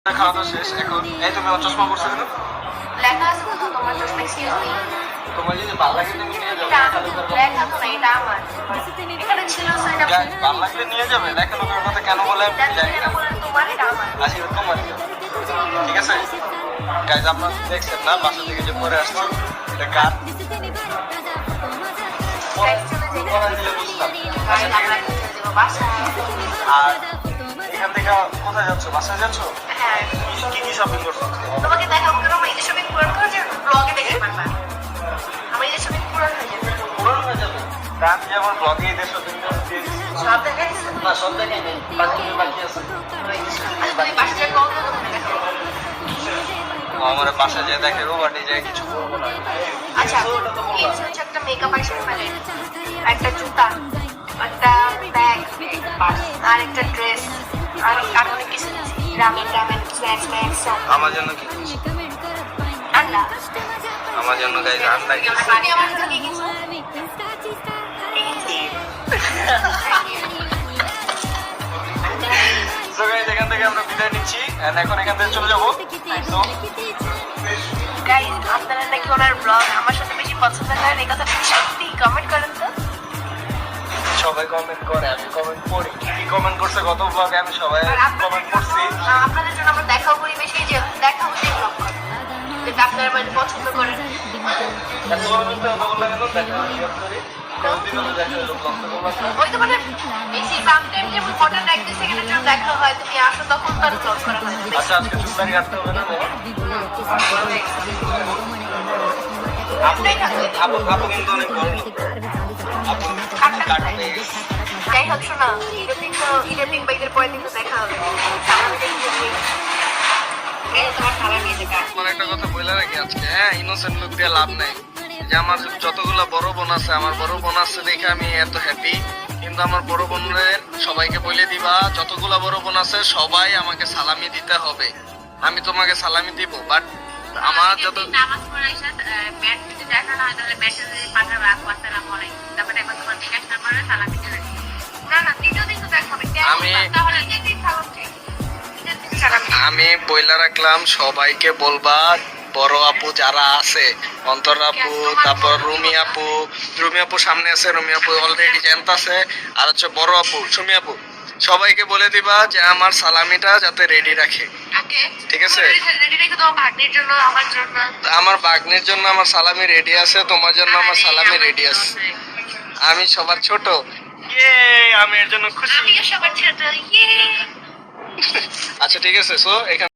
খাওয়া দাওয়া শেষ। এখন এই তুমি আমার চশমা পড়ছো কেন? লেখা আছে তো তোমার চশমা, এক্সকিউজ মি। তোমার যদি ভালো লাগে তুমি নিয়ে যাবে। লেখা তো না, এটা আমার। এখানে ছিল তো এটা ভালো লাগলে নিয়ে যাবে। লেখা লোকের কথা কেন বলে আমি জানি না। তোমার, এটা আমার। আসি তোমার ঠিক আছে গাইজ, আপনারা দেখছেন না বাসা থেকে যে পরে আসছে এটা কার পরে দিলে বুঝতাম। আর এখান থেকে কোথায় যাচ্ছ? বাসায় যাচ্ছ? হ্যাঁ, কি কি শপিং করছো? তোমাকে দেখাবো কেন? আমার ঈদের শপিং পুরো হয়ে যাবে, ব্লগে দেখতে পারবা। আমার ঈদের শপিং পুরো হয়ে যাবে। পুরো হয়ে যাবে? তা আমি যে আমার ব্লগে ঈদের শপিং দিয়ে দিচ্ছি। সব দেখাই দিছো? না, সব দেখাই নেই, বাকি আছে। আচ্ছা, তুমি বাসা থেকে কল দাও, তোমাকে দেখাবো। আমার বাসা যেয়ে দেখে রোবাটি যায় কিছু করবো না। আচ্ছা, কিনছি হচ্ছে একটা মেকআপ আইটেম প্যালেট, একটা জুতা, একটা ব্যাগ, আর একটা ড্রেস, আর অনেক কিছু নিয়েছি। রামেন স্ন্যাক্স ম্যাক্স সব। আমার জন্য কি কিনছো? আন্ডা। আমার জন্য গাইজ আন্ডা কিনছি। তুমি আমার জন্য কি কিনছো? So guys, এখান থেকে আমরা বিদায় নিচ্ছি and এখন এখান থেকে চলে যাবো। So, গাইস, আপনারা নাকি ওনার ব্লগ আমার সাথে বেশি পছন্দ করেন, এই কথা সত্যি কমেন্ট করেন তো। সবাই কমেন্ট করে, আমি কমেন্ট পড়ি। কি কমেন্ট করছে গত ব্লগে আমি সবাই কমেন্ট করছি। আপনাদের জন্য আমরা দেখাও করি বেশি, যে দেখা হচ্ছে ব্লগ করে, যেটা আপনারা মানে পছন্দ করেন। ওই তো মানে বেশি সামটাইম যেমন কন্টেন্ট এক দুই সেকেন্ডের জন্য দেখা হয়, তুমি আসো তখন তার ব্লগ করা হয়। আচ্ছা, আজকে চুলদারি কাটতে হবে না? আপু কিন্তু অনেক বড় লোক। আপু কাটবে। যাই হোক, শোনো, ঈদের দিন বা ঈদের পরের দিন তো দেখা হবে। তোমার খাবার নিয়ে যাবে। আমার একটা কথা বলে রাখি আজকে, হ্যাঁ, ইনোসেন্ট লোক দিয়ে লাভ নাই। যে আমার যতগুলো বড় বোন আছে, আমার বড় বোন আছে দেখে আমি এত হ্যাপি, কিন্তু আমার বড় বোনের সবাইকে বলে দিবা যতগুলো বড় বোন আছে সবাই আমাকে সালামি দিতে হবে। আমি তোমাকে সালামি দিব, বাট আমার যত নামাজ পড়ে এসে ব্যাট যদি দেখা না হয় তাহলে ব্যাটে যদি পাঠার রাখো, আসসালামু আলাইকুম, তারপরে একবার তোমার জিজ্ঞাসা না করে সালামি দিয়ে রাখি। না না, দ্বিতীয় দিন তো দেখাবে। তাহলে ঈদের দিন সালাম চাই, ঈদের দিন সালাম। আমি বইলা রাখলাম সবাইকে বলবা, বড় আপু যারা আছে, অন্তর আপু, তারপর রুমি আপু সামনে আছে, রুমি আপু অলরেডি জানতাছে, আর হচ্ছে বড় আপু সুমি আপু, সবাইকে বলে দিবা যে আমার সালামিটা যাতে রেডি রাখে। ঠিক আছে? রেডি রেখে তোমার ভাগ্নির জন্য, আমার জন্য। আমার ভাগ্নির জন্য আমার সালামি রেডি আছে, তোমার জন্য আমার সালামি রেডি আছে। আমি সবার ছোট, আমি এর জন্য খুশি। আমিও সবার ছোট, ইয়ে। আচ্ছা ঠিক আছে, সো এখানে